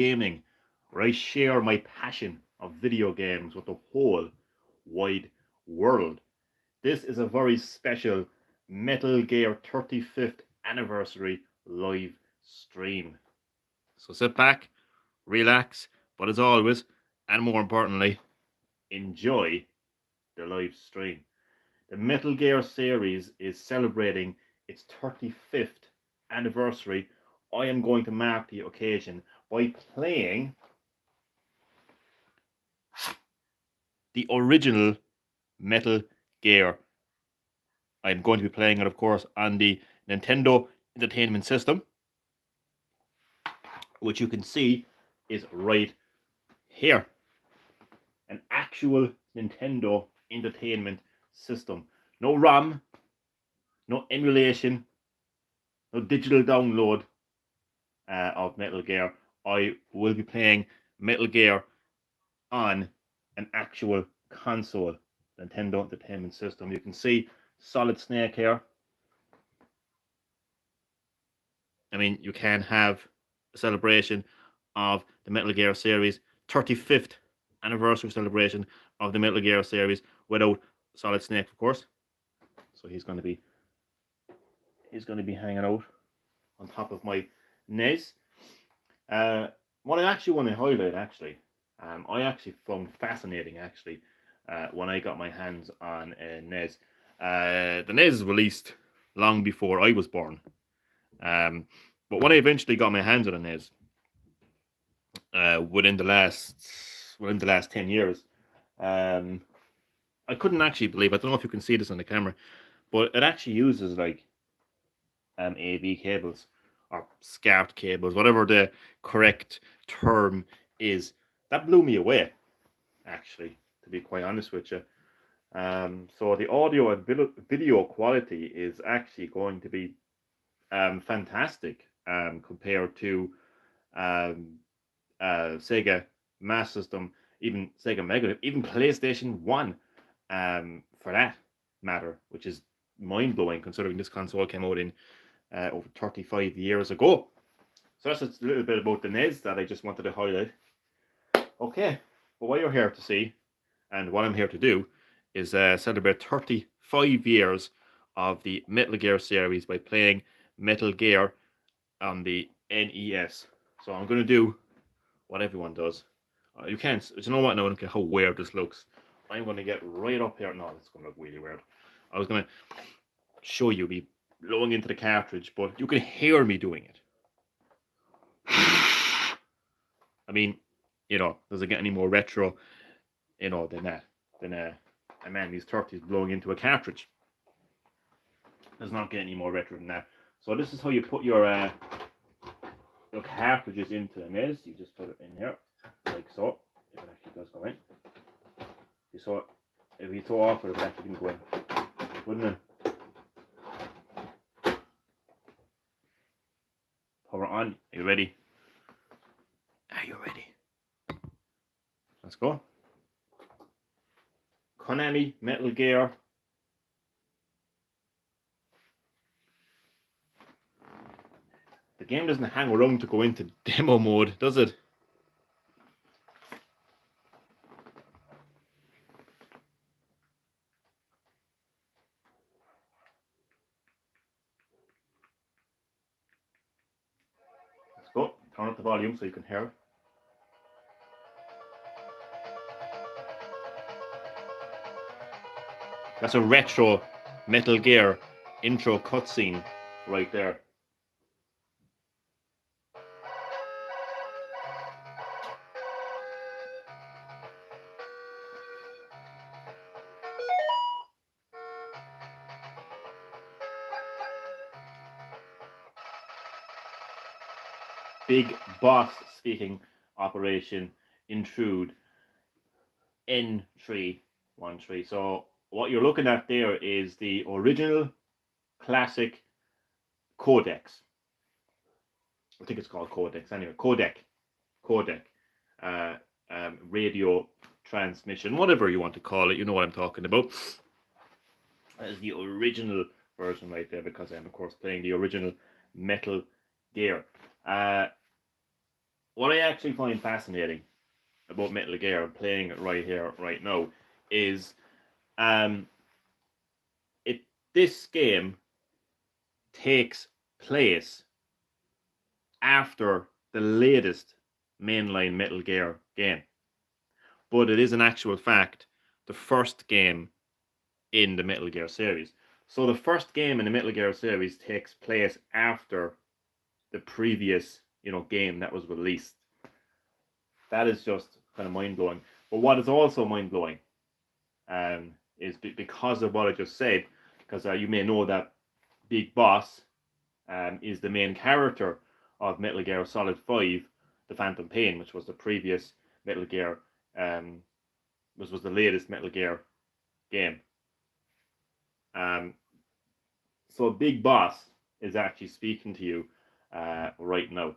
gaming, where I share my passion of video games with the whole wide world. This is a very special Metal Gear 35th anniversary live stream. So sit back, relax, but as always, and more importantly, enjoy the live stream. The Metal Gear series is celebrating its 35th anniversary. I am going to mark the occasion by playing the original Metal Gear. I'm going to be playing it, of course, on the Nintendo Entertainment System, which you can see is right here. An actual Nintendo Entertainment System. No RAM, no emulation, no digital download of Metal Gear. I will be playing Metal Gear on an actual console, Nintendo Entertainment System. You can see Solid Snake here. I mean, you can have a celebration of the Metal Gear series, 35th anniversary celebration of the Metal Gear series without Solid Snake, of course. So he's going to be hanging out on top of my NES. What I actually want to highlight, I actually found fascinating, when I got my hands on a NES. The NES was released long before I was born. But when I eventually got my hands on a NES, within the last 10 years, I couldn't actually believe. I don't know if you can see this on the camera, but it actually uses like AV cables or SCART cables, whatever the correct term is. That blew me away, actually, to be quite honest with you. So the audio and video quality is actually going to be fantastic compared to um, Sega Master System, even Sega Mega, even PlayStation 1, for that matter, which is mind blowing considering this console came out in over 35 years ago. So that's just a little bit about the NES that I just wanted to highlight. Okay, but what you're here to see, and what I'm here to do, is celebrate 35 years of the Metal Gear series by playing Metal Gear on the NES. So I'm going to do what everyone does. You can't, you know what? No, I don't care how weird this looks. I'm going to get right up here. No, it's going to look really weird. I was going to show you me blowing into the cartridge, but you can hear me doing it. I mean, does it get any more retro, than that? Than a man in his 30s blowing into a cartridge. Does not get any more retro than that. So this is how you put your cartridges into the NES. You just put it in here, like so. If it actually does go in. If you saw off it, it actually didn't go in, wouldn't it? Power on. Are you ready? Are you ready? Let's go. Konami Metal Gear. The game doesn't hang around to go into demo mode, does it? Let's go. Turn up the volume so you can hear it. That's a retro Metal Gear intro cutscene right there. Big Boss speaking operation intrude N313. So what you're looking at there is the original classic codex. I think it's called codex anyway. Codec. Radio transmission, whatever you want to call it. You know what I'm talking about. That is the original version right there, because I'm of course playing the original Metal Gear. what I actually find fascinating about Metal Gear and playing it right here, right now, is um, it this game takes place after the latest mainline Metal Gear game, but it is an actual fact the first game in the Metal Gear series. So the first game in the Metal Gear series takes place after the previous, game that was released. That is just kind of mind blowing. But what is also mind blowing is because of what I just said, because you may know that Big Boss is the main character of Metal Gear Solid 5, The Phantom Pain, which was the previous Metal Gear, which was the latest Metal Gear game. So Big Boss is actually speaking to you right now,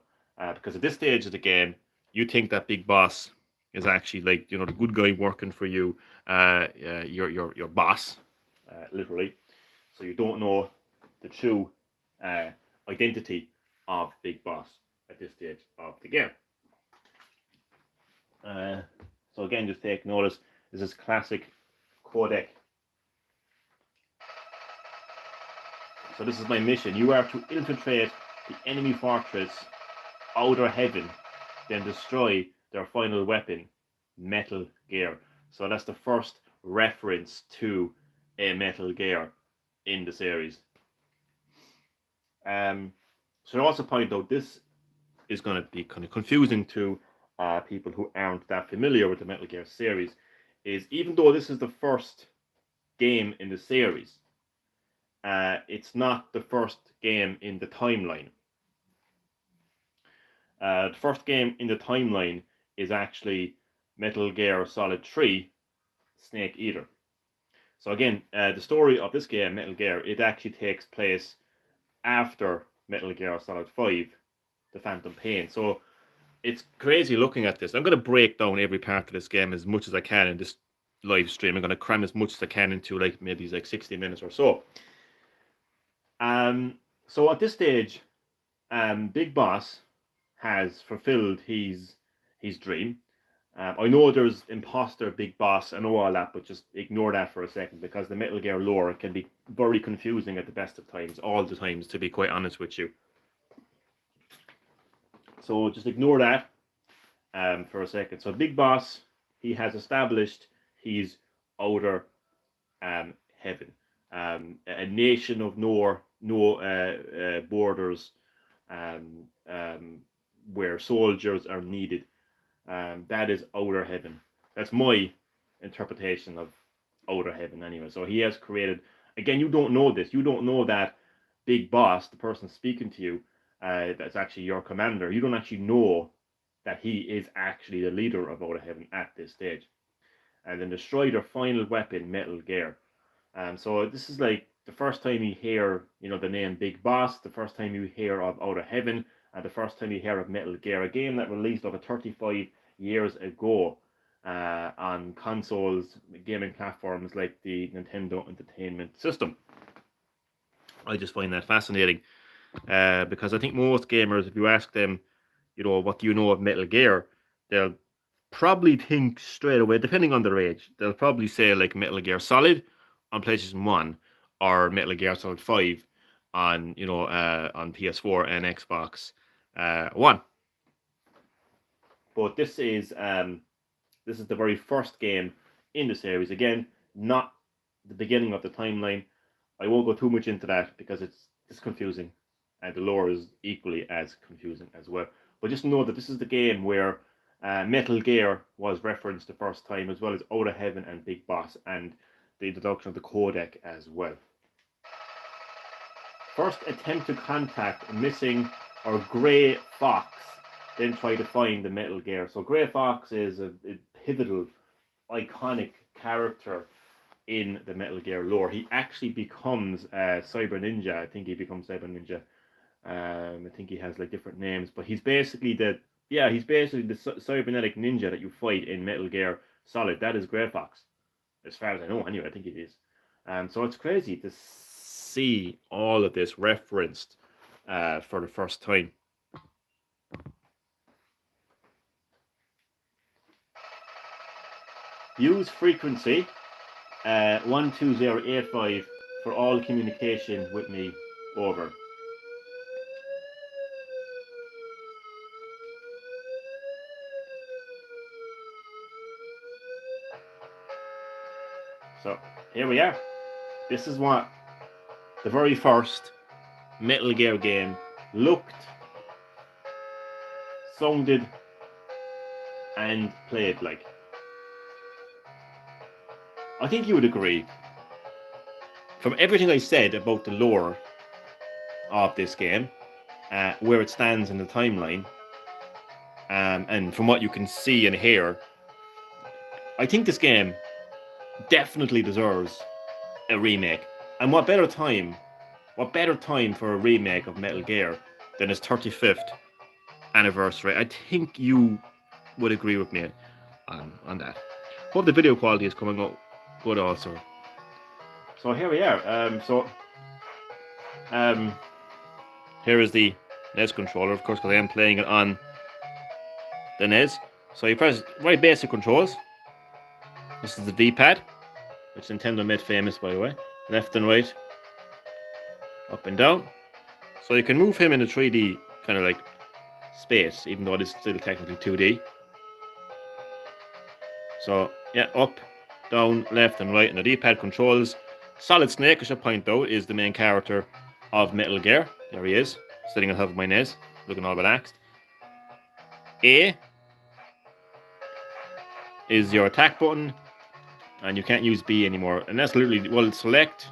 because at this stage of the game, you think that Big Boss is actually like the good guy working for you, your boss, literally. So you don't know the true identity of Big Boss at this stage of the game. So again, just take notice. This is classic codec. So this is my mission. You are to infiltrate the enemy fortress, Outer Heaven, then destroy their final weapon, Metal Gear. So that's the first reference to a Metal Gear in the series. Should also point out this is going to be kind of confusing to people who aren't that familiar with the Metal Gear series. Is even though this is the first game in the series, it's not the first game in the timeline. The first game in the timeline is actually Metal Gear Solid 3, Snake Eater. So again, the story of this game, Metal Gear, it actually takes place after Metal Gear Solid 5, The Phantom Pain. So it's crazy looking at this. I'm going to break down every part of this game as much as I can in this live stream. I'm going to cram as much as I can into maybe 60 minutes or so. So at this stage, Big Boss has fulfilled his dream. I know there's imposter Big Boss, I know all that, but just ignore that for a second, because the Metal Gear lore can be very confusing at the best of times, all the times, to be quite honest with you. So just ignore that for a second. So Big Boss, he has established his outer heaven, a nation of no borders, where soldiers are needed. That is outer heaven. That's my interpretation of outer heaven anyway. So he has created, again, you don't know this. You don't know that Big Boss, the person speaking to you, that's actually your commander. You don't actually know that he is actually the leader of outer heaven at this stage. And then destroy their final weapon, Metal Gear. So this is like the first time you hear, the name Big Boss, the first time you hear of Outer Heaven, and the first time you hear of Metal Gear, a game that released over 35 years ago on consoles, gaming platforms like the Nintendo Entertainment System. I just find that fascinating because I think most gamers, if you ask them, what do you know of Metal Gear, they'll probably think straight away, depending on their age, they'll probably say like Metal Gear Solid on PlayStation 1 or Metal Gear Solid 5 on on PS4 and Xbox One. But this is the very first game in the series. Again, not the beginning of the timeline. I won't go too much into that because it's confusing, and the lore is equally as confusing as well. But just know that this is the game where Metal Gear was referenced the first time, as well as Outer Heaven and Big Boss, and the introduction of the codec as well. First attempt to contact a missing or Grey Fox, then try to find the Metal Gear. So Grey Fox is a pivotal, iconic character in the Metal Gear lore. He actually becomes Cyber Ninja. I think he becomes Cyber Ninja. I think he has like different names, but he's basically the cybernetic ninja that you fight in Metal Gear Solid. That is Grey Fox, as far as I know. Anyway, I think it is. So it's crazy to see all of this referenced for the first time. Use frequency 12085 for all communication with me. Over. So here we are. This is what the very first Metal Gear game looked, sounded, and played like. I think you would agree. From everything I said about the lore of this game, where it stands in the timeline, and from what you can see and hear, I think this game definitely deserves a remake. And what better time for a remake of Metal Gear than its 35th anniversary? I think you would agree with me on that. Hope the video quality is coming up good also. So here we are. Here is the NES controller, of course, because I am playing it on the NES. So you press very basic controls. This is the D-pad, which Nintendo made famous, by the way. Left and right, up and down. So you can move him in a 3D kind of like space, even though it is still technically 2D. So yeah, up, down, left, and right, and the D-pad controls. Solid Snake, I should point out, is the main character of Metal Gear. There he is, sitting on top of my NES, looking all relaxed. A is your attack button, and you can't use B anymore. And that's literally, well, select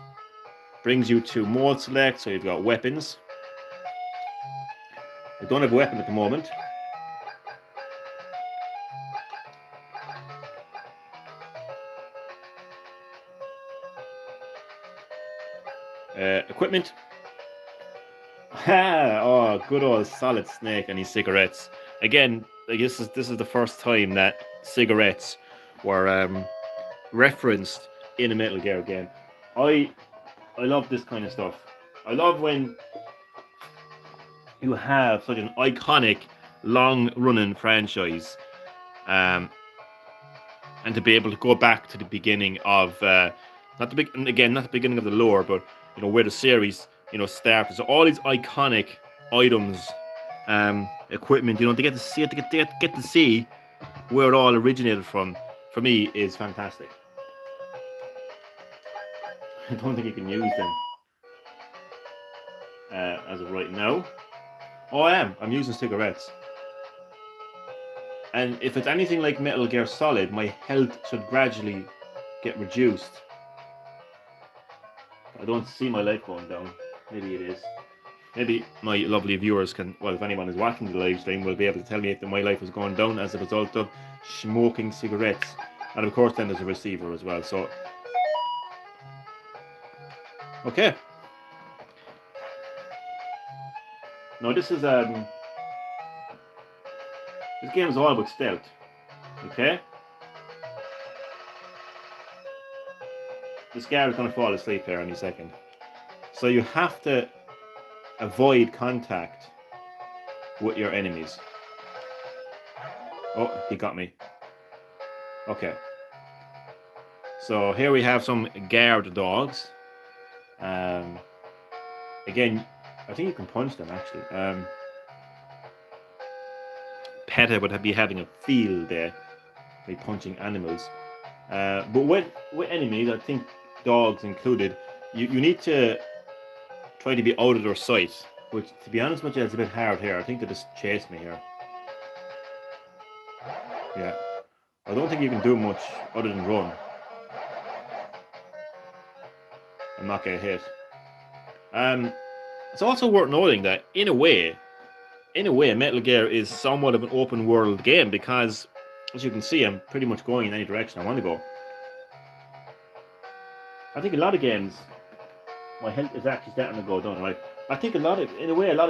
brings you to mode select, so you've got weapons. I don't have a weapon at the moment. Equipment. Oh, good old Solid Snake and his cigarettes. Again, I guess this is the first time that cigarettes were referenced in a Metal Gear game. I love this kind of stuff. I love when you have such an iconic, long-running franchise, and to be able to go back to the beginning of not the beginning of the lore, but where the series started. So all these iconic items, equipment, to get to see it, to get to see where it all originated from, for me is fantastic. I don't think you can use them as of right now. Oh, I'm using cigarettes. And if it's anything like Metal Gear Solid, my health should gradually get reduced. I don't see my life going down. Maybe it is. Maybe my lovely viewers can, well, if anyone is watching the live stream, will be able to tell me if my life is going down as a result of smoking cigarettes. And of course then there's a receiver as well, so. Okay. Now this is, this game is all about stealth. Okay? This guy is going to fall asleep here any second. So you have to avoid contact with your enemies. Oh, he got me. Okay. So here we have some guard dogs. Again, I think you can punch them actually. PETA would be having a field day by punching animals. But with enemies, I think dogs included, you need to try to be out of their sight, which, to be honest with you, is a bit hard here. I think they just chased me here. Yeah. I don't think you can do much other than run and not get hit. It's also worth noting that, in a way, Metal Gear is somewhat of an open world game because, as you can see, I'm pretty much going in any direction I want to go. I think a lot of games, my health is actually starting to go down, right? I think a lot of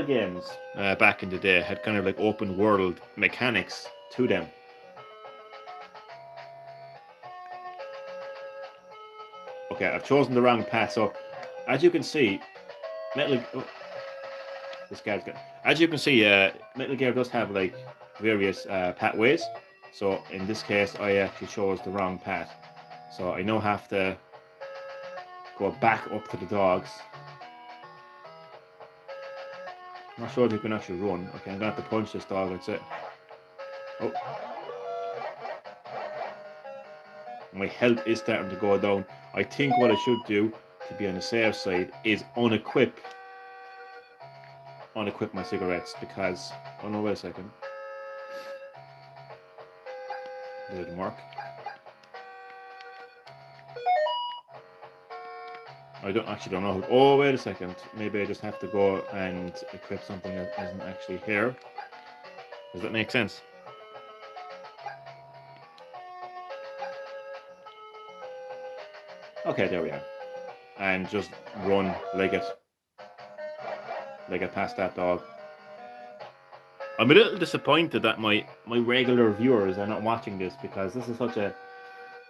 games back in the day had kind of like open world mechanics to them. Okay, I've chosen the wrong path, so as you can see, this guy's good. As you can see, Metal Gear does have like various pathways. So in this case, I actually chose the wrong path. So I now have to go back up to the dogs. I'm not sure if you can actually run. Okay, I'm gonna have to punch this dog, that's it. Oh. My health is starting to go down. I think what I should do to be on the safe side is unequip my cigarettes because, oh no, wait a second. That didn't work. I don't know. Oh, wait a second. Maybe I just have to go and equip something that isn't actually here. Does that make sense? Okay, there we are. And just run like it past that dog. I'm a little disappointed that my regular viewers are not watching this because this is such a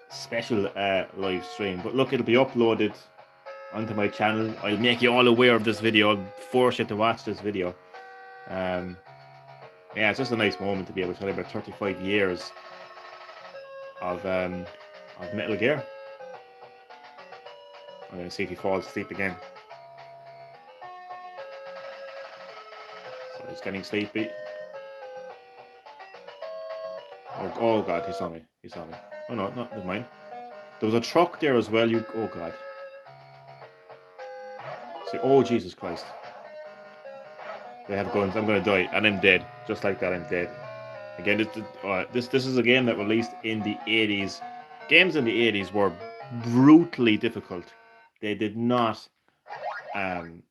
special live stream. But look, it'll be uploaded onto my channel. I'll make you all aware of this video. I'll force you to watch this video. Yeah, it's just a nice moment to be able to celebrate 35 years of Metal Gear. I'm going to see if he falls asleep again. So he's getting sleepy. Oh god, he saw me. Oh no, never mind. There was a truck there as well. Oh god. See, oh Jesus Christ. They have guns. I'm gonna die, and I'm dead. Just like that, I'm dead. Again, this is a game that released in the 80s. Games in the 80s were brutally difficult. They did not catch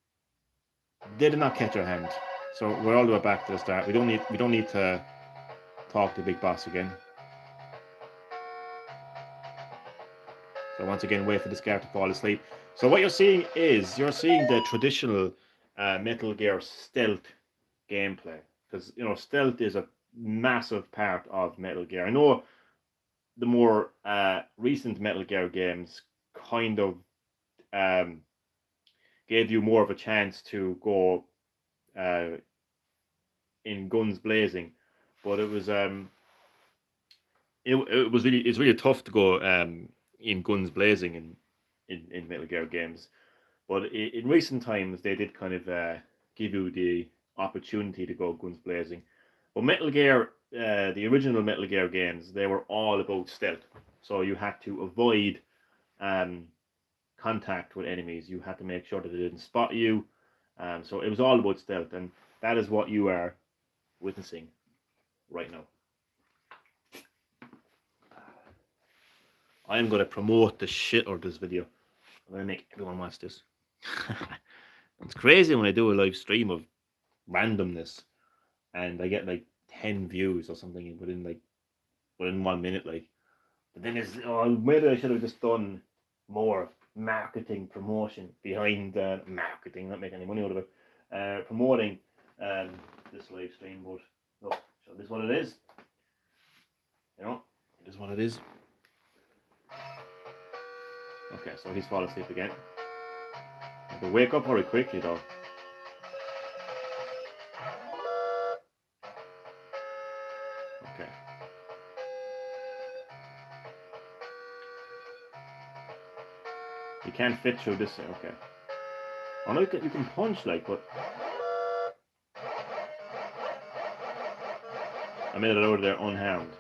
our hand. So we're all the way back to the start. We don't need to talk to Big Boss again. So once again, wait for this guy to fall asleep. So what you're seeing the traditional Metal Gear stealth gameplay, because stealth is a massive part of Metal Gear. I know the more recent Metal Gear games kind of gave you more of a chance to go in guns blazing, but it's really tough to go in guns blazing in Metal Gear games. But in recent times, they did kind of give you the opportunity to go guns blazing. But Metal Gear, the original Metal Gear games, they were all about stealth. So you had to avoid contact with enemies. You had to make sure that they didn't spot you. So it was all about stealth, and that is what you are witnessing right now. I'm going to promote the shit out of this video. I'm going to make everyone watch this. It's crazy when I do a live stream of randomness and I get like 10 views or something within 1 minute. But then maybe I should have just done more marketing promotion behind marketing, not making any money out of it, promoting this live stream. But look, so this is what it is. It is what it is. Okay, so he's fallen asleep again. I have to wake up very quickly though. Okay. You can't fit through this. Okay. Oh no, you can punch but I made it over there unharmed.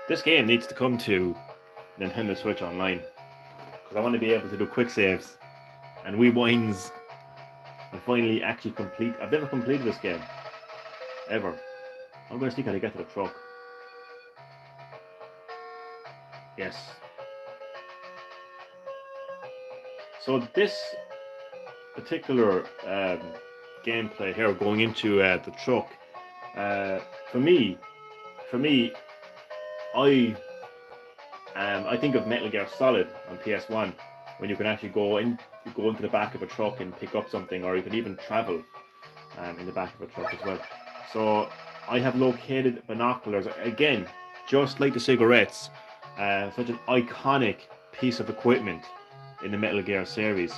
This game needs to come to Nintendo Switch Online because I want to be able to do quick saves and rewinds and finally actually complete. I've never completed this game ever. I'm going to see how to get to the truck. Yes. So this particular gameplay here, going into the truck, for me, I think of Metal Gear Solid on PS1 when you can actually go into the back of a truck and pick up something, or you can even travel in the back of a truck as well. So I have located binoculars again, just like the cigarettes, such an iconic piece of equipment in the Metal Gear series.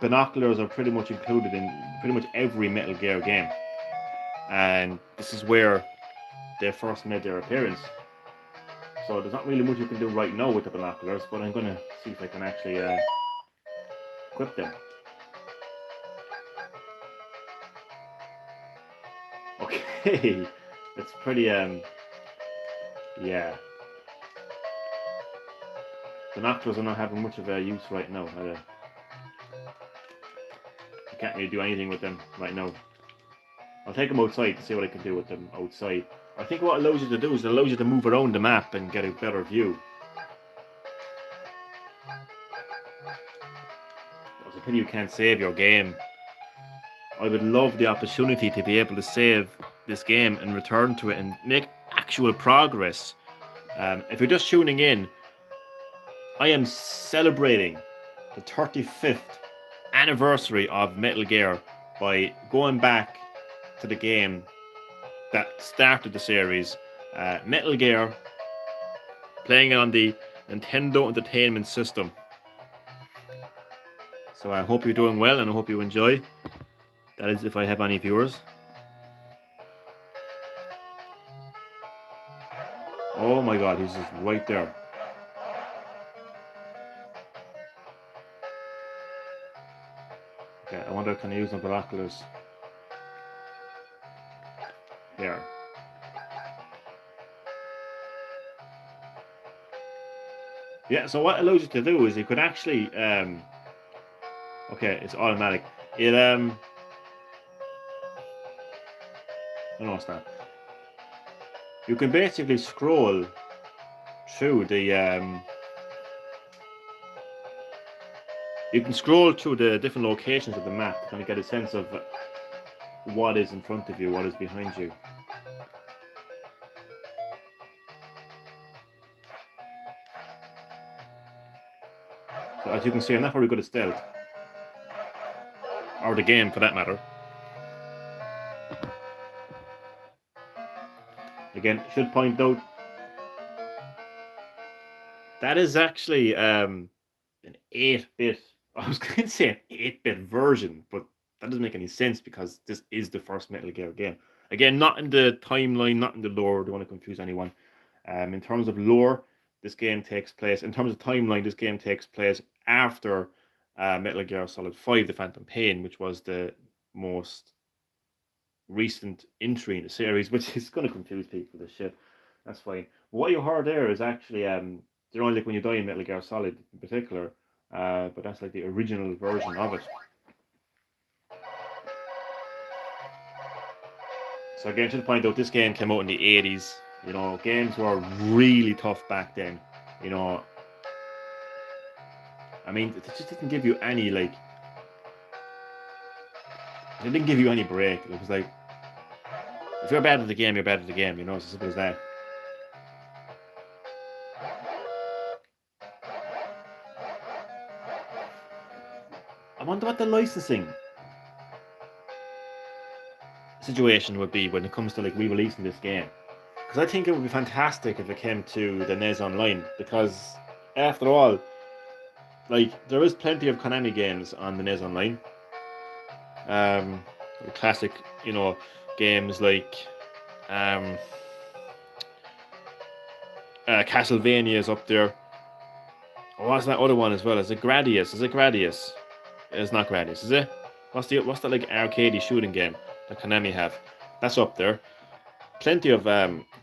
binoculars are pretty much included in pretty much every Metal Gear game, and this is where they first made their appearance. So there's not really much you can do right now with the binoculars, but I'm gonna see if I can actually equip them. Okay, it's pretty yeah. Binoculars are not having much of a use right now. I can't really do anything with them right now. I'll take them outside to see what I can do with them outside. I think what it allows you to do is it allows you to move around the map and get a better view. It's a pity you can't save your game. I would love the opportunity to be able to save this game and return to it and make actual progress. If you're just tuning in, I am celebrating the 35th anniversary of Metal Gear by going back to the game that started the series, Metal Gear, playing it on the Nintendo Entertainment System. So I hope you're doing well and I hope you enjoy. That is if I have any viewers. Oh my god, he's just right there. Okay, I wonder can I use my binoculars here. Yeah, so what it allows you to do is you could actually okay, it's automatic. It no, it's not. You can basically scroll through the you can scroll through the different locations of the map to kind of get a sense of what is in front of you, what is behind you. So as you can see, I'm not very good at stealth. Or the game, for that matter. Again, should point out that is actually an 8-bit. I was going to say an 8-bit version, but that doesn't make any sense because this is the first Metal Gear game. Again, not in the timeline, not in the lore. Don't want to confuse anyone. In terms of lore, this game takes place. In terms of timeline, this game takes place after Metal Gear Solid 5: The Phantom Pain, which was the most recent entry in the series, which is going to confuse people. This shit. That's fine. What you heard there is actually they're only like when you die in Metal Gear Solid in particular, but that's like the original version of it. So again, to point out, this game came out in the 80s. You know, games were really tough back then. You know, I mean, it just didn't give you any, like, it didn't give you any break. It was like, if you're bad at the game, you're bad at the game. You know, it's as simple as that. I wonder what the licensing situation would be when it comes to like re-releasing this game, because I think it would be fantastic if it came to the NES Online, because after all, like there is plenty of Konami games on the NES Online. The classic, you know, games like Castlevania is up there. Oh, what's that other one as well? Is it Gradius? Is it Gradius? It's not Gradius, is it? What's that like arcadey shooting game that Konami have? That's up there. Plenty of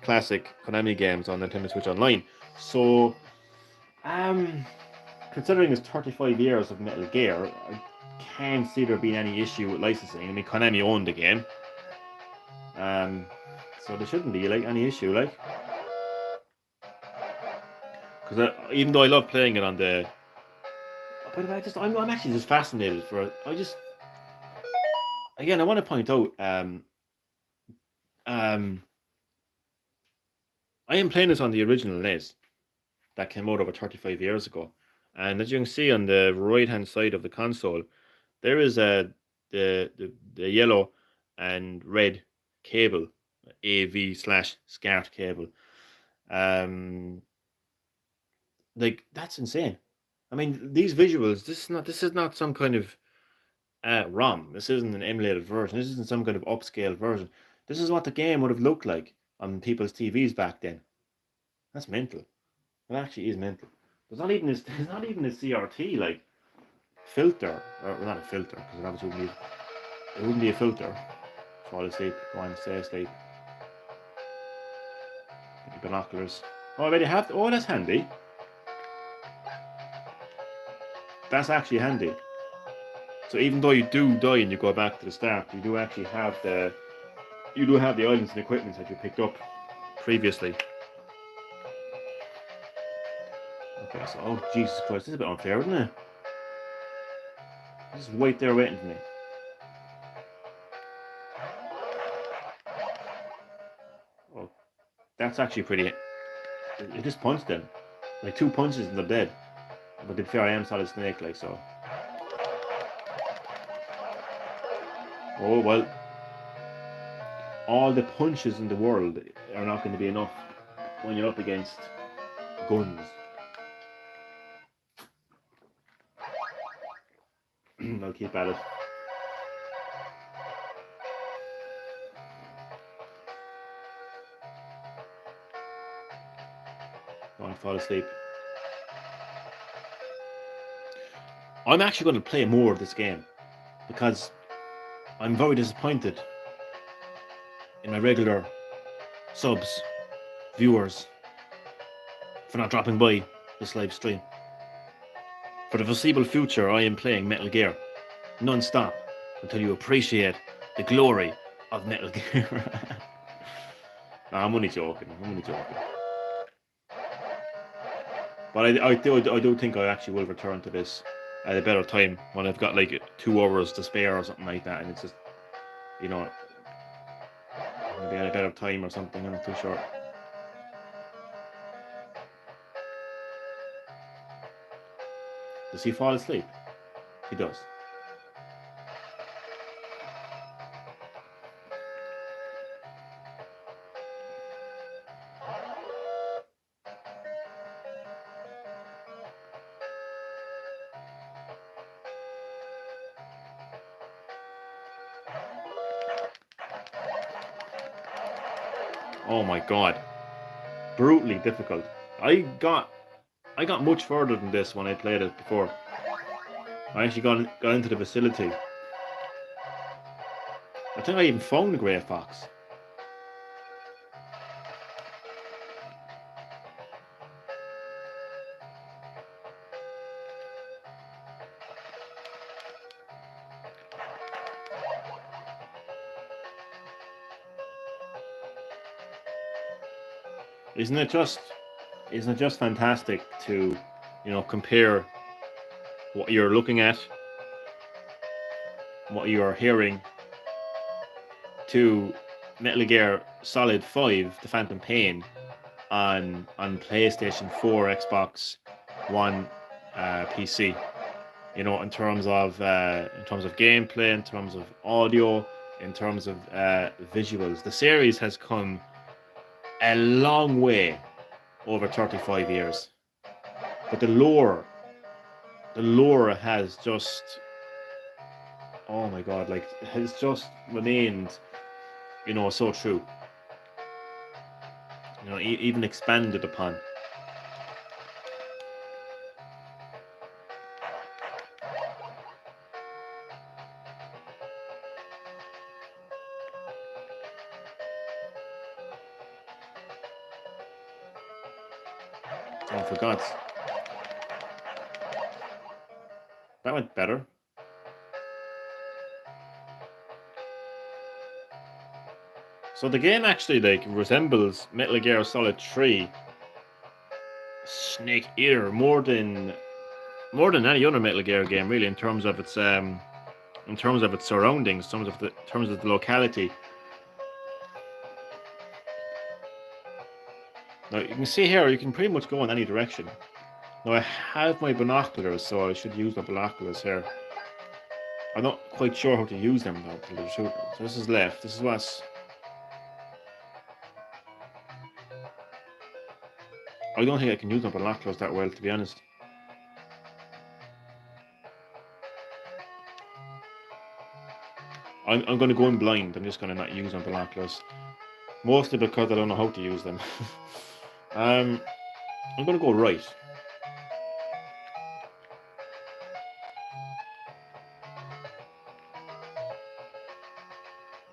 classic Konami games on Nintendo Switch Online. So, considering it's 35 years of Metal Gear, I can't see there being any issue with licensing. I mean, Konami owned the game, so there shouldn't be like any issue, like. Because even though I love playing it on the, by the way, I'm actually just fascinated for it. Again, I want to point out, I am playing this on the original NES that came out over 35 years ago, and as you can see on the right hand side of the console, there is the yellow and red cable, AV/SCART cable. Like that's insane. I mean, these visuals. This is not some kind of ROM. This isn't an emulated version. This isn't some kind of upscale version. This is what the game would have looked like on people's TVs back then. That's mental. It actually is mental. There's not even a CRT like filter, or not a filter, because it obviously wouldn't be a filter. Fall asleep, go on, stay asleep. Get your binoculars. Oh, I already have. Oh, that's handy. That's actually handy. So even though you do die and you go back to the start, you do actually have the items and equipment that you picked up previously. Okay, so oh Jesus Christ, this is a bit unfair, isn't it? This is right there waiting for me. Oh, that's actually pretty. It just punched them, like 2 punches and they're dead. But to be fair, I am Solid Snake, like so. Oh well, all the punches in the world are not going to be enough when you're up against guns. I'll keep at it. Don't fall asleep. I'm actually going to play more of this game because I'm very disappointed in my regular subs, viewers, for not dropping by this live stream. For the foreseeable future, I am playing Metal Gear non-stop until you appreciate the glory of Metal Gear. Nah, I'm only joking. But I do think I actually will return to this at a better time when I've got like 2 hours to spare or something like that, and it's just, you know, maybe at a better time or something. I'm not too sure. Does he fall asleep? He does. Oh my god. Brutally difficult. I got much further than this when I played it before. I actually got into the facility. I think I even found the Grey Fox. Isn't it just fantastic to, compare what you're looking at, what you're hearing, to Metal Gear Solid 5, The Phantom Pain, on PlayStation 4, Xbox One, PC. In terms of gameplay, in terms of audio, in terms of visuals, the series has come a long way over 35 years. But the lore has just, oh my god, like, has just remained, so true. Even expanded upon. Oh, for God's. That went better. So the game actually resembles Metal Gear Solid 3 Snake Eater more than any other Metal Gear game, really, in terms of its surroundings, in terms of the locality. Now you can see here, you can pretty much go in any direction. Now I have my binoculars, so I should use my binoculars here. I'm not quite sure how to use them though. So this is left. This is what's. I don't think I can use my binoculars that well, to be honest. I'm going to go in blind. I'm just going to not use my binoculars. Mostly because I don't know how to use them. I'm going to go right.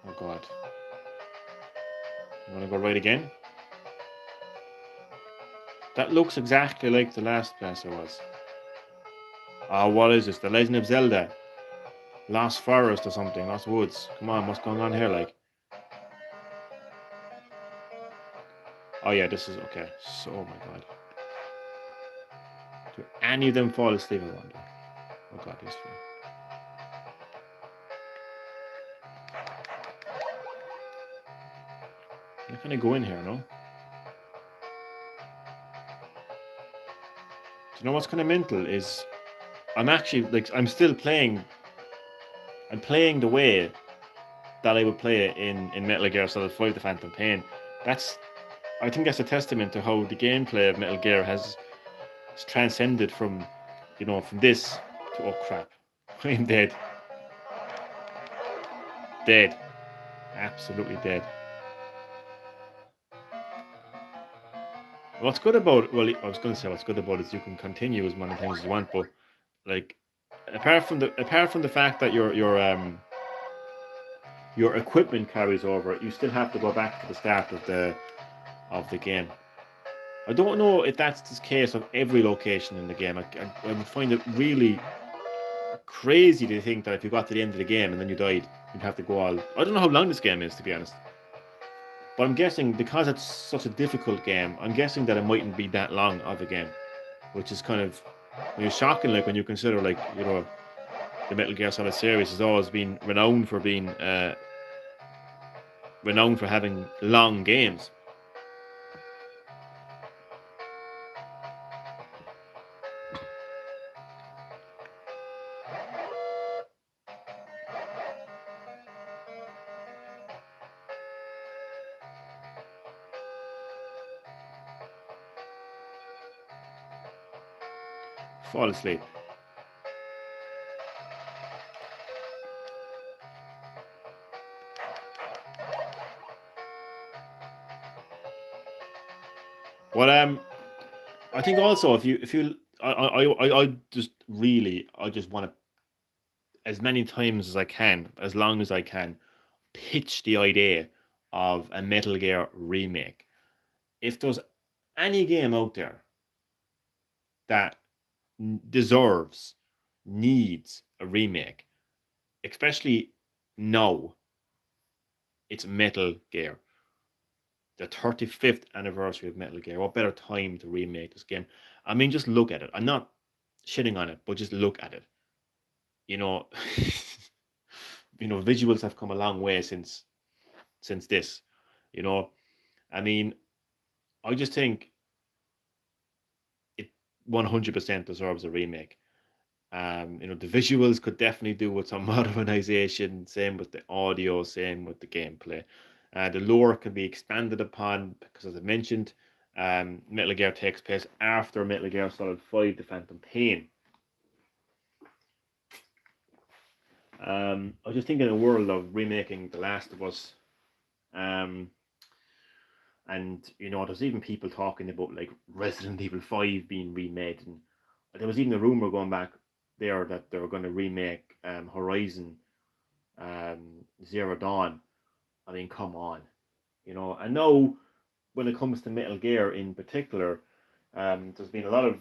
Oh God. I'm going to go right again. That looks exactly like the last place I was. Oh, what is this? The Legend of Zelda. Lost Forest or something. Lost Woods. Come on, what's going on here, like? Oh yeah, this is okay. So, oh my God. Do any of them fall asleep, I wonder? Oh God, these three. I'm gonna go in here, no? Do you know what's kind of mental is I'm actually like I'm still playing. I'm playing the way that I would play it in Metal Gear Solid 5: The Phantom Pain. I think that's a testament to how the gameplay of Metal Gear has transcended from, from this to oh crap, I'm dead, dead, absolutely dead. What's good about I was going to say what's good about it is you can continue as many times as you want, but like apart from the fact that your equipment carries over, you still have to go back to the start of the game. I don't know if that's the case of every location in the game. I would find it really crazy to think that if you got to the end of the game and then you died, you'd have to go all. I don't know how long this game is, to be honest. But I'm guessing because it's such a difficult game, I'm guessing that it mightn't be that long of a game, which is kind of shocking. Like when you consider, like the Metal Gear Solid series has always been renowned for having long games. Fall asleep. Well, I think also if you I just want to as many times as I can, as long as I can, pitch the idea of a Metal Gear remake. If there's any game out there that deserves, needs a remake, especially now, it's Metal Gear. The 35th anniversary of Metal Gear. What better time to remake this game? I mean, just look at it. I'm not shitting on it, but just look at it. You know, visuals have come a long way since this. You know, I mean, I just think it 100% deserves a remake. The visuals could definitely do with some modernization. Same with the audio. Same with the gameplay. The lore can be expanded upon because, as I mentioned, Metal Gear takes place after Metal Gear Solid 5: The Phantom Pain. I was just thinking in a world of remaking The Last of Us, and there's even people talking about like Resident Evil 5 being remade, and there was even a rumor going back there that they were going to remake Horizon Zero Dawn. I mean, come on, I know when it comes to Metal Gear in particular, there's been a lot of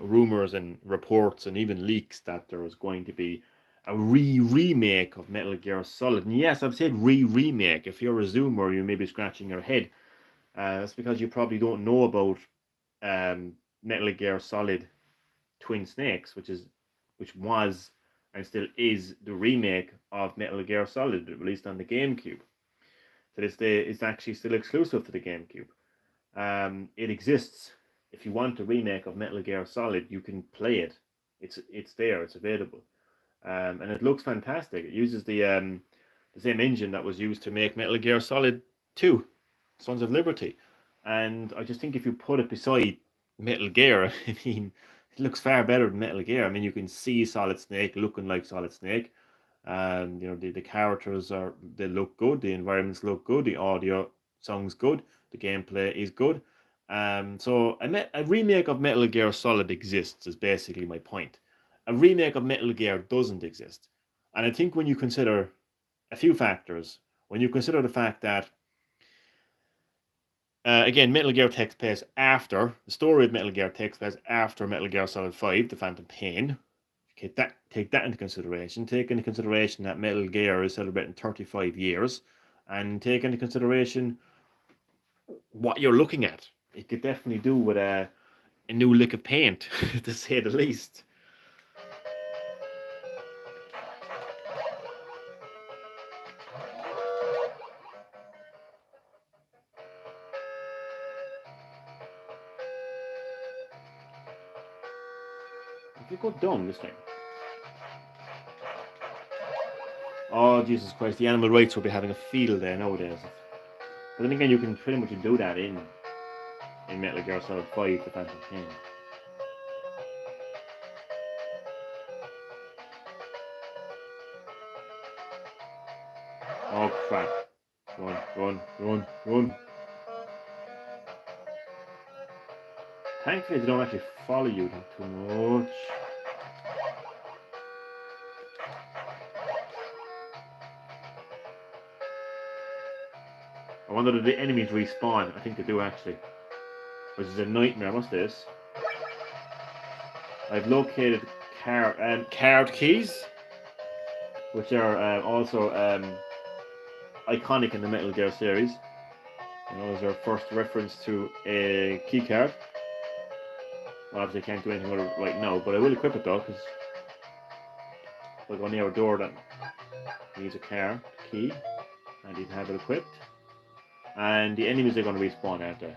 rumors and reports and even leaks that there was going to be a remake of Metal Gear Solid. And yes, I've said remake. If you're a Zoomer, you may be scratching your head. That's because you probably don't know about Metal Gear Solid Twin Snakes, which was and still is the remake of Metal Gear Solid released on the GameCube. To this day, it's actually still exclusive to the GameCube. It exists. If you want a remake of Metal Gear Solid, you can play it. It's there. It's available, and it looks fantastic. It uses the same engine that was used to make Metal Gear Solid 2, Sons of Liberty. And I just think if you put it beside Metal Gear, I mean, it looks far better than Metal Gear. I mean, you can see Solid Snake looking like Solid Snake. You know, the characters they look good, the environments look good, the audio sounds good, the gameplay is good. So a remake of Metal Gear Solid exists is basically my point. A remake of Metal Gear doesn't exist, and I think when you consider a few factors, when you consider the fact that again, Metal Gear takes place after the story of Metal Gear takes place after Metal Gear Solid 5, The Phantom Pain. Take that into consideration. Take into consideration that Metal Gear is celebrating 35 years, and take into consideration what you're looking at. It could definitely do with a new lick of paint, to say the least. If you go down this time. Oh, Jesus Christ, the animal rights will be having a field day nowadays. But then again, you can pretty much do that in Metal Gear Solid 5, The Phantom Pain. Oh crap. Run, run, run, run. Thankfully, they don't actually follow you too much. I wonder if the enemies respawn. I think they do actually. Which is a nightmare. What's this? I've located card keys, which are also iconic in the Metal Gear series. You know, as our first reference to a key card. Well, obviously, I can't do anything with it right now, but I will equip it though, because if I go near a door that needs a car key, I need to have it equipped. And the enemies are going to respawn, aren't they?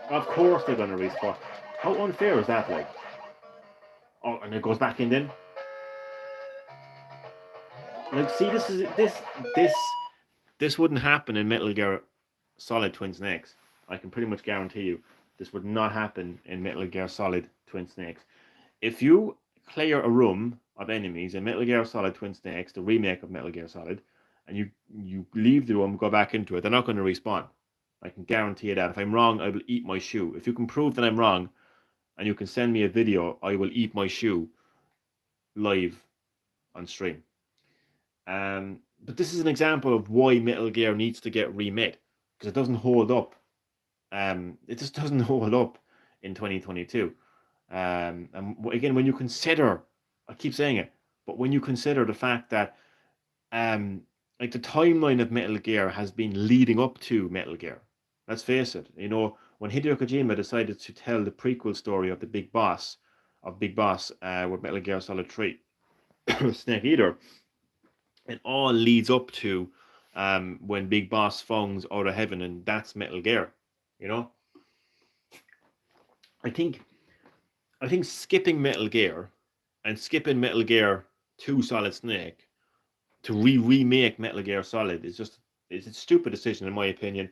Of course they're going to respawn. How unfair is that, like? Oh, and it goes back in then? Like, see, this wouldn't happen in Metal Gear Solid Twin Snakes. I can pretty much guarantee you this would not happen in Metal Gear Solid Twin Snakes. If you clear a room of enemies in Metal Gear Solid Twin Snakes, the remake of Metal Gear Solid, and you leave the room, go back into it, they're not going to respawn. I can guarantee you that. If I'm wrong, I will eat my shoe. If you can prove that I'm wrong, and you can send me a video, I will eat my shoe live on stream. But this is an example of why Metal Gear needs to get remade, because it doesn't hold up. It just doesn't hold up in 2022. And again, when you consider, I keep saying it, but when you consider the fact that like the timeline of Metal Gear has been leading up to Metal Gear. Let's face it, you know, when Hideo Kojima decided to tell the prequel story of the Big Boss, with Metal Gear Solid 3, Snake Eater, it all leads up to when Big Boss falls out of heaven, and that's Metal Gear, you know? I think skipping Metal Gear and skipping Metal Gear 2 Solid Snake to remake Metal Gear Solid is just it's a stupid decision in my opinion,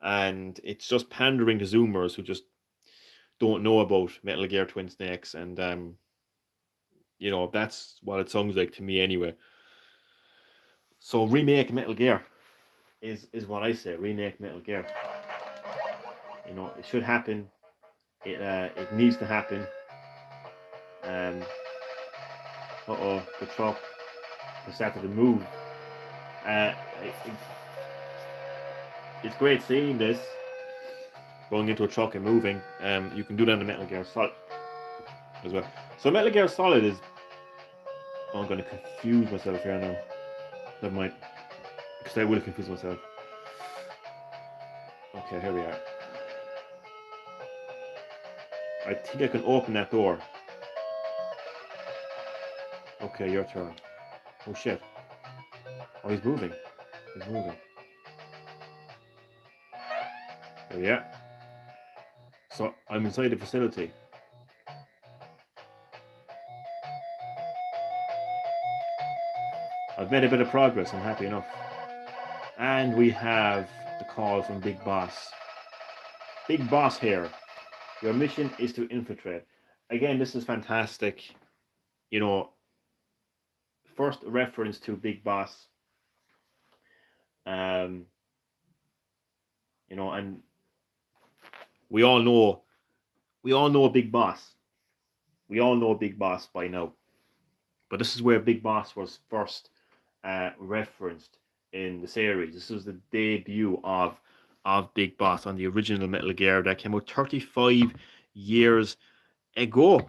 and it's just pandering to Zoomers who just don't know about Metal Gear Twin Snakes, and you know that's what it sounds like to me anyway. So remake Metal Gear is what I say. Remake Metal Gear. You know it should happen. It needs to happen. The truck has started to move. Uh, it, it's great seeing this going into a truck and moving. You can do that in Metal Gear Solid as well. So Metal Gear Solid is. Oh, I'm going to confuse myself here now. Never mind, because I will confuse myself. Okay, here we are. I think I can open that door. Okay, your turn. Oh shit. Oh, he's moving. He's moving. There we are. So I'm inside the facility. I've made a bit of progress. I'm happy enough. And we have the call from Big Boss. Big Boss here. Your mission is to infiltrate. Again, this is fantastic. You know, first reference to Big Boss. You know, and we all know Big Boss. We all know Big Boss by now. But this is where Big Boss was first referenced in the series. This was the debut of Big Boss on the original Metal Gear that came out 35 years ago.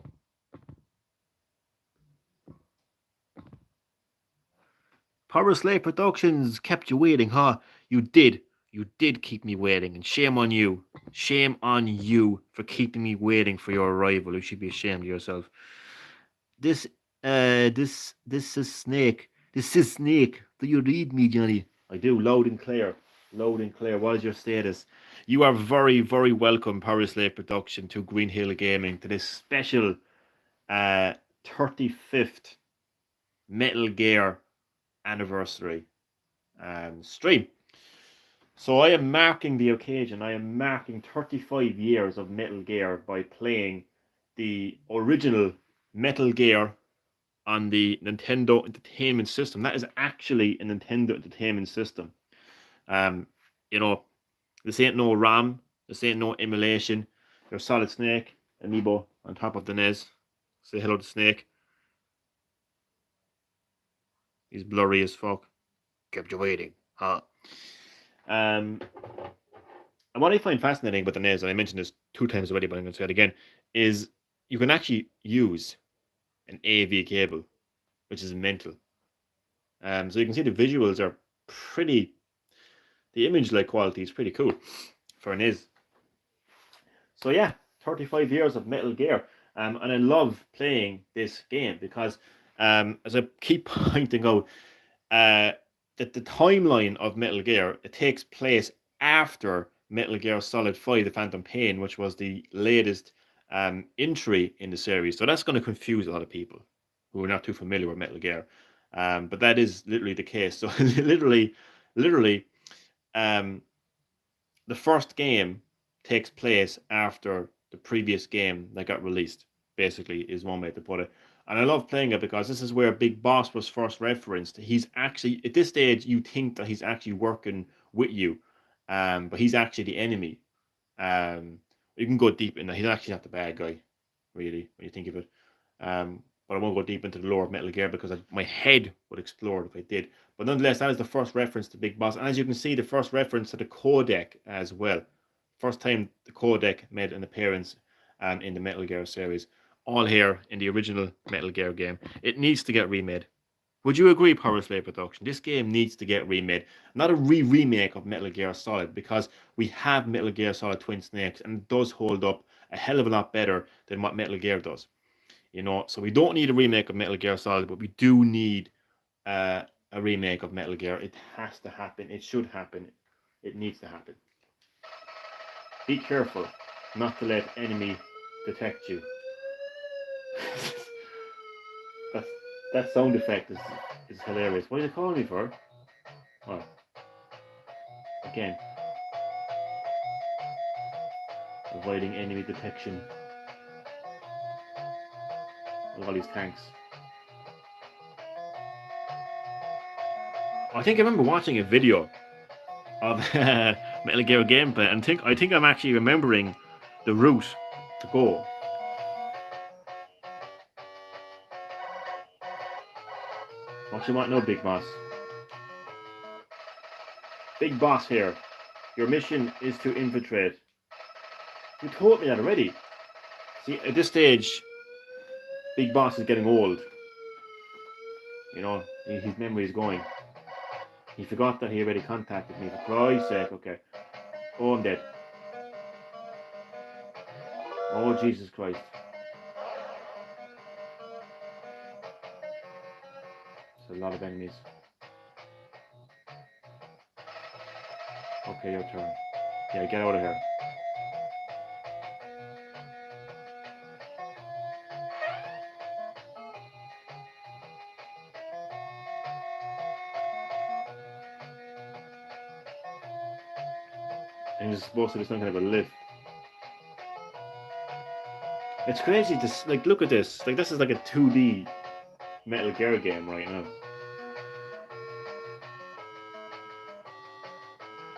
Power Slave Productions kept you waiting, huh? You did. You did keep me waiting, and shame on you. Shame on you for keeping me waiting for your arrival. You should be ashamed of yourself. This is Snake. This is Snake. Do you read me, Johnny? I do, loud and clear. Loud and clear. What is your status? You are very, very welcome, Power Slave Production, to Green Hill Gaming, to this special 35th Metal Gear anniversary stream. So I am marking the occasion. I am marking 35 years of Metal Gear by playing the original Metal Gear on the Nintendo Entertainment System. That is actually a Nintendo Entertainment System. You know, this ain't no RAM. This ain't no emulation. There's Solid Snake amiibo on top of the NES. Say hello to Snake. He's blurry as fuck. Kept you waiting, huh? And what I find fascinating about the NES, and I mentioned this 2 times already, but I'm going to say it again, is you can actually use an AV cable, which is mental. So you can see the visuals are pretty. The image like quality is pretty cool for an NES. So yeah, 35 years of Metal Gear, and I love playing this game because, as I keep pointing out, that the timeline of Metal Gear, it takes place after Metal Gear Solid 5: The Phantom Pain, which was the latest entry in the series. So that's going to confuse a lot of people who are not too familiar with Metal Gear. But that is literally the case. So literally, the first game takes place after the previous game that got released, basically, is one way to put it. And I love playing it because this is where Big Boss was first referenced. He's actually, at this stage, you think that he's actually working with you, but he's actually the enemy. You can go deep in that. He's actually not the bad guy, really, when you think of it. But I won't go deep into the lore of Metal Gear because my head would explode if I did. But nonetheless, that is the first reference to Big Boss. And as you can see, the first reference to the codec as well. First time the codec made an appearance in the Metal Gear series. All here in the original Metal Gear game. It needs to get remade. Would you agree, Power Slave Production? This game needs to get remade. Not a remake of Metal Gear Solid, because we have Metal Gear Solid Twin Snakes, and it does hold up a hell of a lot better than what Metal Gear does. You know, so we don't need a remake of Metal Gear Solid, but we do need a remake of Metal Gear. It has to happen. It should happen. It needs to happen. Be careful not to let enemy detect you. That sound effect is hilarious. What are you calling me for? Oh. Again. Avoiding enemy detection. Of all these tanks. I think I remember watching a video of Metal Gear gameplay, and I think I'm actually remembering the route to go. What you want to know, Big Boss? Big Boss here. Your mission is to infiltrate. You told me that already. See, at this stage, Big Boss is getting old. You know, his memory is going. He forgot that he already contacted me, for Christ's sake. Okay. Oh, I'm dead. Oh, Jesus Christ. There's a lot of enemies. Okay, your turn. Yeah, get out of here. And you're supposed to do some kind of a lift. It's crazy to, like, look at this. Like, this is like a 2D Metal Gear game right now.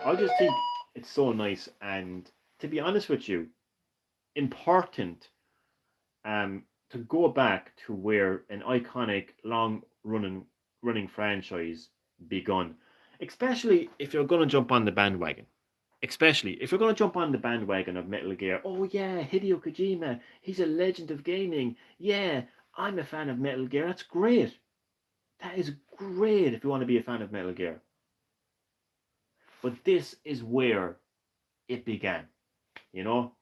I just think it's so nice, and to be honest with you, important to go back to where an iconic, long running franchise begun, especially if you're going to jump on the bandwagon. Especially if you're going to jump on the bandwagon of Metal Gear. Oh yeah, Hideo Kojima, he's a legend of gaming. Yeah, I'm a fan of Metal Gear. That's great. That is great if you want to be a fan of Metal Gear. But this is where it began, you know.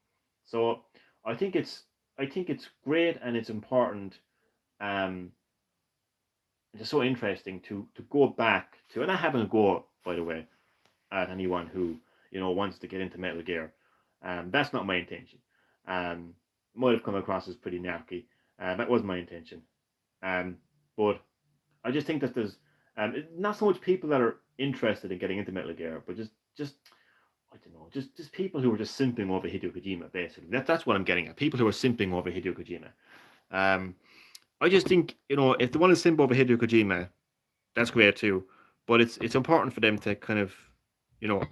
So I think it's I think it's great and it's important. Um, it's so interesting to go back to, and I haven't go by the way at anyone who wants to get into Metal Gear. That's not my intention. Um, Might have come across as pretty narky. That was my intention. Um, but I just think that there's not so much people that are interested in getting into Metal Gear, but just I don't know, just people who are just simping over Hideo Kojima. Basically, that's what I'm getting at. People who are simping over Hideo Kojima. Um, I just think if they want to simp over Hideo Kojima, that's great too. But it's important for them to kind of you know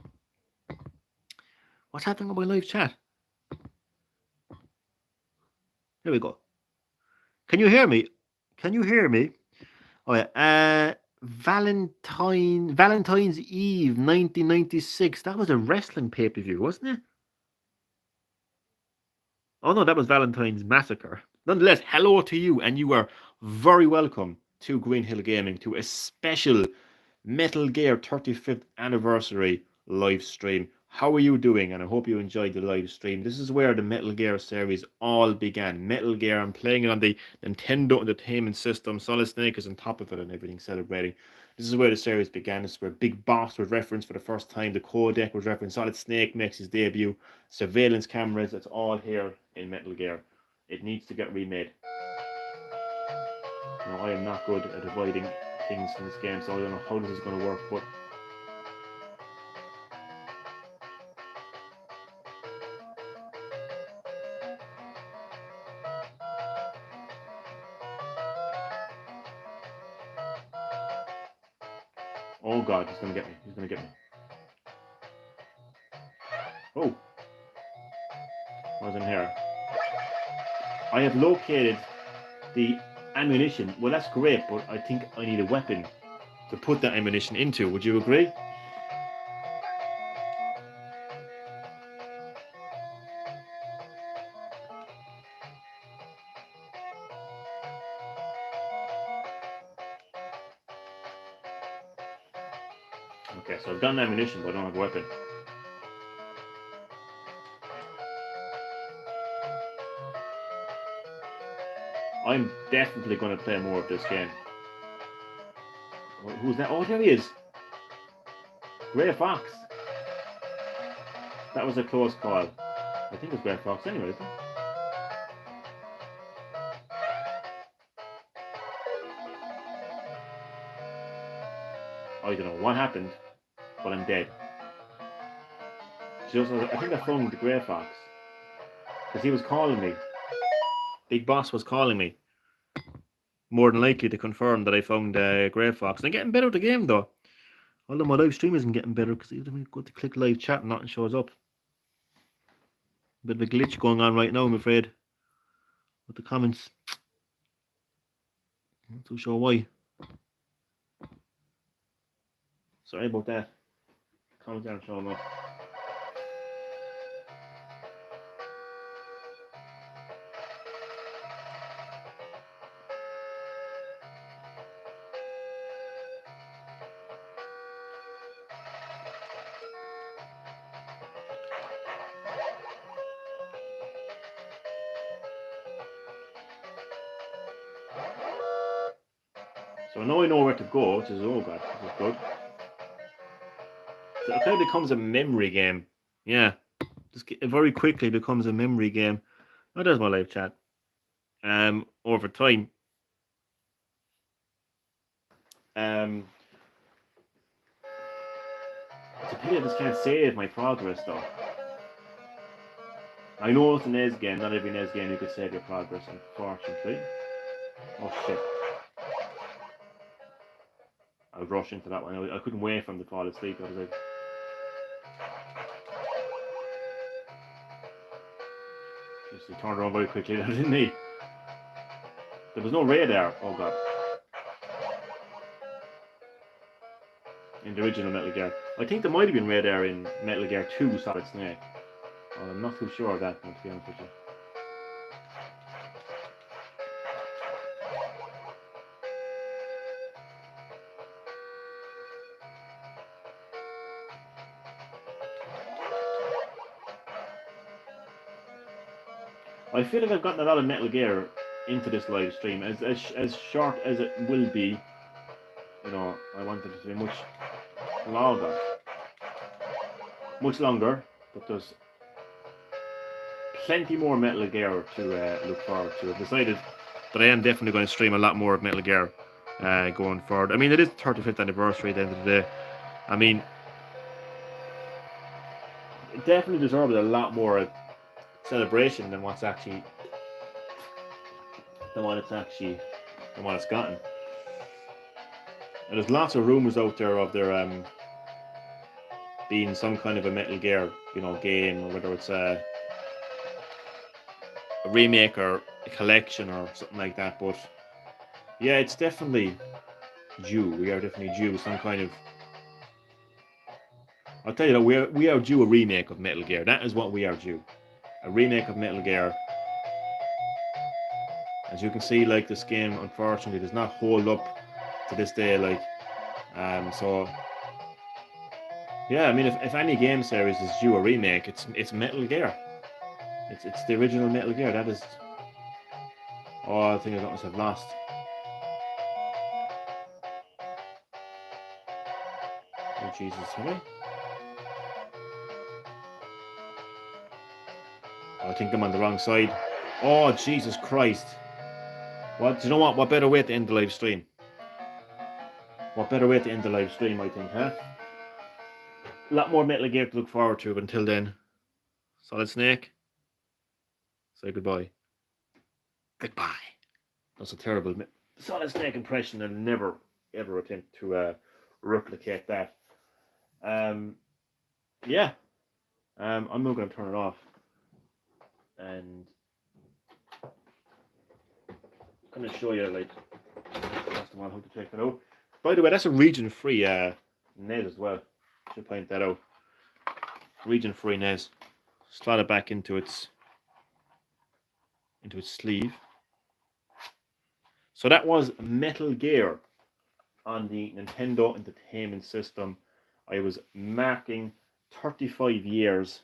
what's happening on my live chat. Here we go. Can you hear me? Can you hear me? Oh yeah. Valentine's Eve 1996. That was a wrestling pay-per-view, wasn't it? Oh no, that was Valentine's Massacre. Nonetheless, hello to you, and you are very welcome to Green Hill Gaming to a special Metal Gear 35th anniversary live stream. How are you doing? And I hope you enjoyed the live stream. This is where the Metal Gear series all began. Metal Gear, I'm playing it on the Nintendo Entertainment System. Solid Snake is on top of it and everything, celebrating. This is where the series began. This is where Big Boss was referenced for the first time. The codec was referenced. Solid Snake makes his debut. Surveillance cameras, it's all here in Metal Gear. It needs to get remade. Now, I am not good at avoiding things in this game, so I don't know how this is going to work, but oh god, he's going to get me. He's going to get me. Oh, I was in here. I have located the ammunition. Well, that's great, but I think I need a weapon to put that ammunition into. Would you agree? Okay, so I've got an ammunition, but I don't have a weapon. I'm definitely going to play more of this game. Who's that? Oh, there he is. Grey Fox. That was a close call. I think it's Grey Fox anyway, isn't it? I don't know what happened, but I'm dead. I think I found the Grey Fox. Because he was calling me. Big Boss was calling me. More than likely to confirm that I found Grey Fox. And I'm getting better at the game though. Although my live stream isn't getting better because even go to click live chat and nothing shows up. Bit of a glitch going on right now, I'm afraid. With the comments. Not too sure why. Sorry about that. Comments aren't showing up. So now I know where to go, which is oh god, this is good. So it kind of becomes a memory game. Yeah. It very quickly becomes a memory game. Oh, there's my live chat. Over time. It's a pity I just can't save my progress though. I know it's an NES game, not every NES game you could save your progress, unfortunately. Oh shit. I would rush into that one. I couldn't wait for him to fall asleep. I was like, just he turned around very quickly, didn't he? There was no radar. Oh god. In the original Metal Gear. I think there might have been radar in Metal Gear 2 Solid Snake. I'm not too sure of that, to be honest with you. I feel like I've gotten a lot of Metal Gear into this live stream. As short as it will be, you know, I wanted it to be much longer. But there's plenty more Metal Gear to look forward to. I've decided that I am definitely going to stream a lot more of Metal Gear going forward. I mean, it is the 35th anniversary at the end of the day. I mean, it definitely deserves a lot more celebration than what it's gotten. And there's lots of rumors out there of there being some kind of a Metal Gear, game, or whether it's a remake or a collection or something like that. But yeah, it's definitely due. We are definitely due some kind of. I'll tell you that we are due a remake of Metal Gear. That is what we are due. A remake of Metal Gear. As you can see, like, this game unfortunately does not hold up to this day. Like, so yeah, I mean, if any game series is due a remake, it's Metal Gear. It's the original Metal Gear. That is. Oh, I think I got myself lost. Oh Jesus, really? Oh, I think I'm on the wrong side. Oh Jesus Christ! What? Do you know what? What better way to end the live stream? What better way to end the live stream? I think, huh? A lot more Metal Gear to look forward to, but until then, Solid Snake, say goodbye. Goodbye. That's a terrible Solid Snake impression, and never ever attempt to replicate that. Yeah. I'm not going to turn it off, and I'm going to show you, like, first of all, how to check that out. By the way, that's a region-free NES as well. Should point that out. Region-free NES. Slide it back into its sleeve. So that was Metal Gear on the Nintendo Entertainment System. I was marking 35 years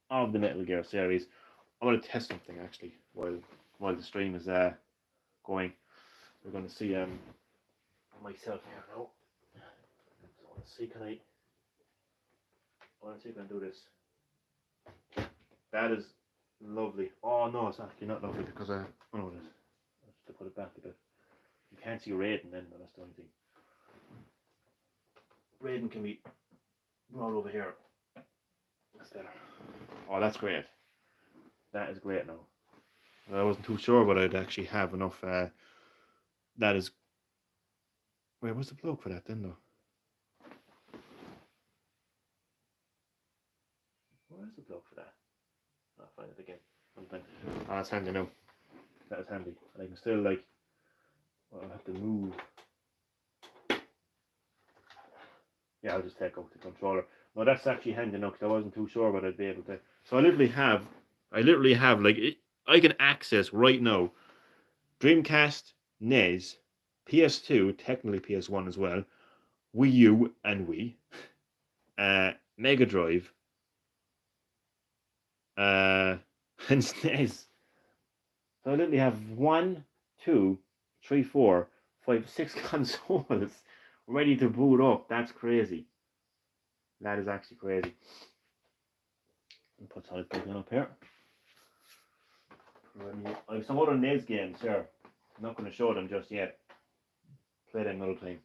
of the Metal Gear series. I'm going to test something actually while the stream is going. We're going to see myself here now. So let's see, I want to see if I can do this. That is lovely. Oh no, it's actually not lovely because oh no, it is. I have to put it back a bit. You can't see Raiden then, but that's the only thing. Raiden can be brought over here. That's better. Oh, that's great. That is great now. I wasn't too sure but I'd actually have enough. That is. Wait, what's the plug for that then, though? Where's the plug for that? I'll find it again. Oh, that's handy now. That is handy. And I can still, like. Well, I'll have to move. Yeah, I'll just take out the controller. No, that's actually handy now because I wasn't too sure what I'd be able to. So I literally have like, I can access right now Dreamcast, NES, PS2, technically PS1 as well, Wii U and Wii, Mega Drive, and SNES. So I literally have 1, 2, 3, 4, 5, 6 consoles ready to boot up. That's crazy. That is actually crazy. I'll put Solid Snake up here. I have some other NES games here. I'm not going to show them just yet. Play them another time.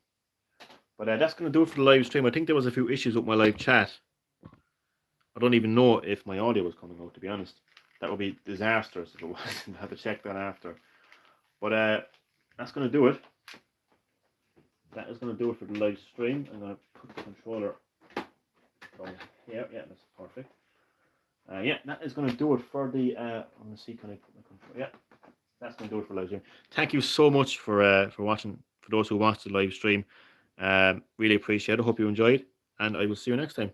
But that's going to do it for the live stream. I think there was a few issues with my live chat. I don't even know if my audio was coming out, to be honest. That would be disastrous if it wasn't. I have to check that after. But that's going to do it. that is going to do it for the live stream. I'm going to put the controller down here. Yeah, that's perfect. Yeah, that is going to do it for the. I'm going to see, can I put my controller? Yeah, that's going to do it for live stream. Thank you so much for watching. For those who watched the live stream, really appreciate it. Hope you enjoyed, and I will see you next time.